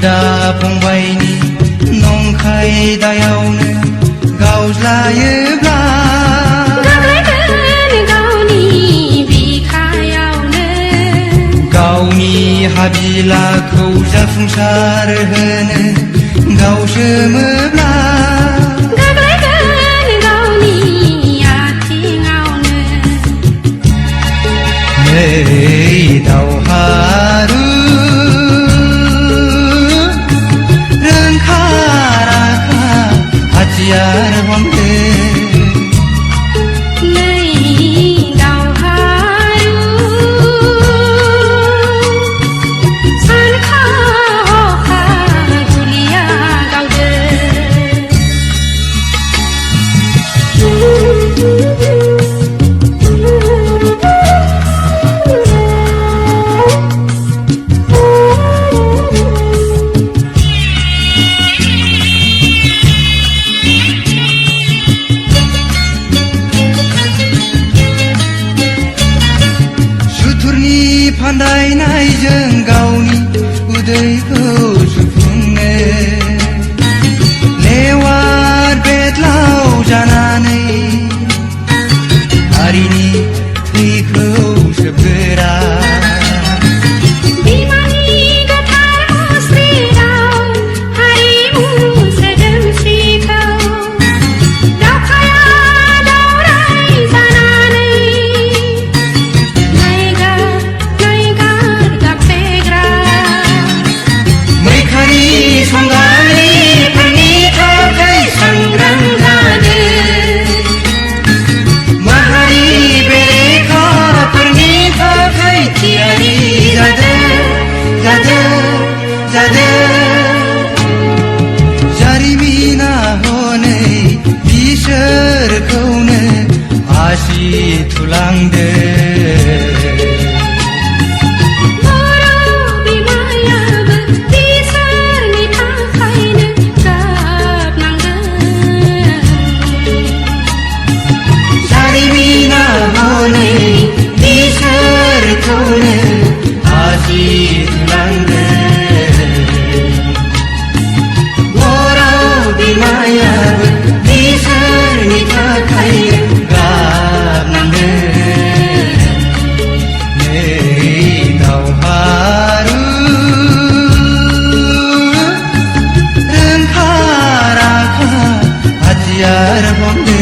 बिदा फंबायनि नंखाय दायावनो गावज्लायोब्ला गाबलायगोन गावनि बिखायावनो गावनि हाबिलाखौ जाफुंसार होनो गावसोमोब्ला गाबलायगोन गावनि आथिङावनो नै दावहारु हाथियार हमदो नै दावहारु सानखा हखा गुलिया गावदो फान्दायनायजों गावनि उदैखौ सुफुंनो लेवार बेदलाव जानानै हारिनि थैखौ सोबगोरा बिमानि गोथार मुस्रियाव हारिमु सोदोमस्रिखौ दावखाया दावराय जानानै संगारिफोरनि थाखाय सांग्रां जादो माहारि बेरेखाफोरनि थाखाय थियारि जादो जारिमिना हनै बिसोरखौनो आसि थुलांदो हाथियार हमदो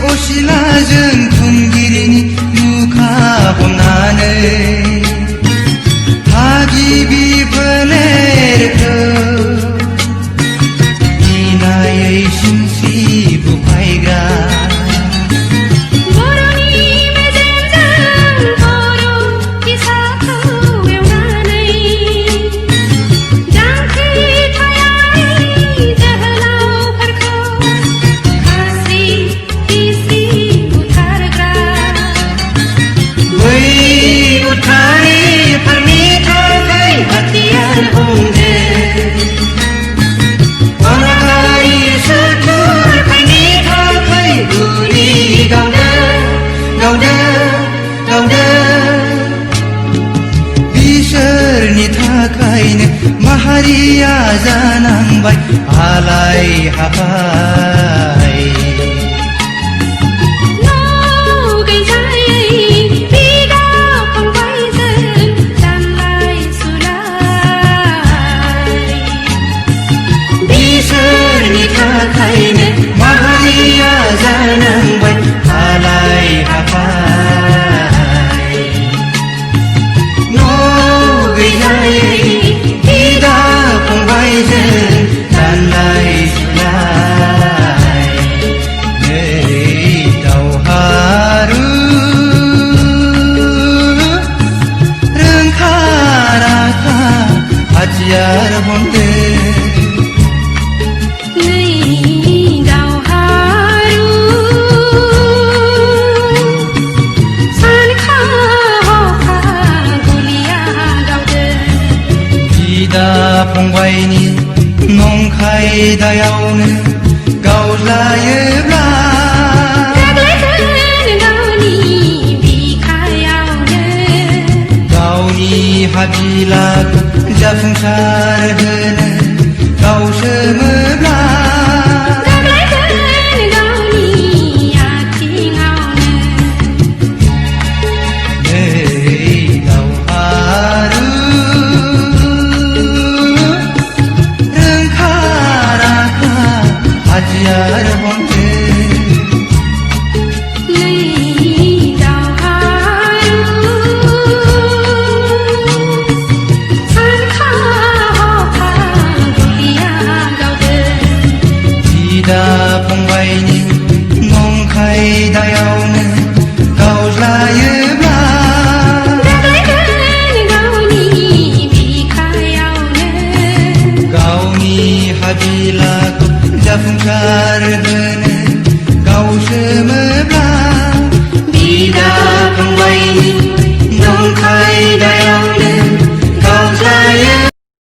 असिलाजों खुंगिरिनि मुखा हमनानै थागिबि फोलेरखौ इनायै सिनस्रि बुफायग्रा बर'नि मेजेमजों बर' फिसाखौ एवनानै जांख्रिथायारि जोहोलावफोरखौ उद्धारिफोरनि थाखाय हाथियार हमदो अनागारि सुथुरफोरनि थाखाय गुलि गावदो बिसोरनि थाखायनो माहारिया जानांबाय हालाय हाफाय माहारिया जानांबाय हालाय हाफाय न' गैजायै बिदा फंबायजों रानलाय सुलाय खायदायावनो गावज्लायोब्ला गावनि हाबिलाखौ जाफुंसार होनो गावसोमोब्ला हाजियार बनते बिदा फंबायनि नंखाय दायावनो गावज्लायोब्ला गावनि हाबिलाखौ जाफुंसार होनो गावसोमोब्ला बिदा